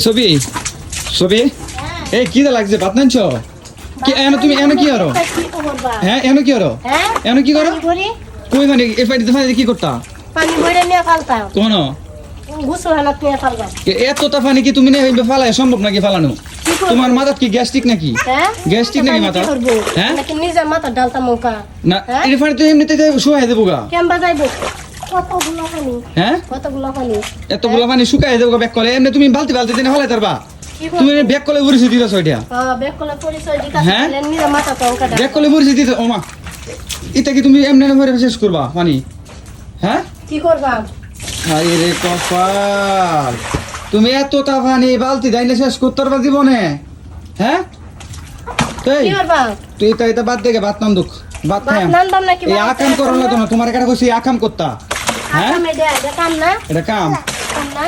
ছবি ছবি এই কি লাগছে ভাত নাইছ কি এনে তুমি এনে কি করো হ্যাঁ এনে কি করো এনে কি করো কই মানে এই পানি কি করতা পানি বইরে নিয়ে ফালতা কোন গোসল হালত নিয়ে ফালবা এতটা পানি কি তুমি নিয়ে ফালায় সম্ভব নাকি ফালানো তোমার মাথা কি গ্যাস্ট্রিক নাকি গ্যাস্ট্রিক নাকি মাথা হ্যাঁ নাকি নিজের মাথা ডালতা মুকা না এই পানি তো এমনিতে শুকাই দেবো গা কেমবা যাইবো কতগুলো পানি হ্যাঁ কতগুলো পানি এতগুলো পানি শুকাই দেবো ব্যাক কলে এমনি তুমি বালতি বালতি দিনে হলাই তারবা তুমি ব্যাক কলে উড়িছি দিতেছ ওইটা ব্যাক কলে পরিচয় দিতা হ্যাঁ? নিজের মাথা তো অঙ্কা ব্যাক কলে উড়িছি দিতে ওমা এটা কি তুমি এমনি ভরে শেষ করবা পানি হ্যাঁ কি করবা আরে রে কপাল তুমি এতটা পানি বালতি দাইলে শেষ করতে পারবা জীবনে হ্যাঁ এই কি করবা তুই এটা বাদ দেখে ভাত নাম দুঃখ ভাত খাই নান্দাম নাকি এই আকাম করো না তোমার তোমার একটা কইছি আকাম করতা হ্যাঁ আকামে দে এটা কাম না এটা কাম কাম না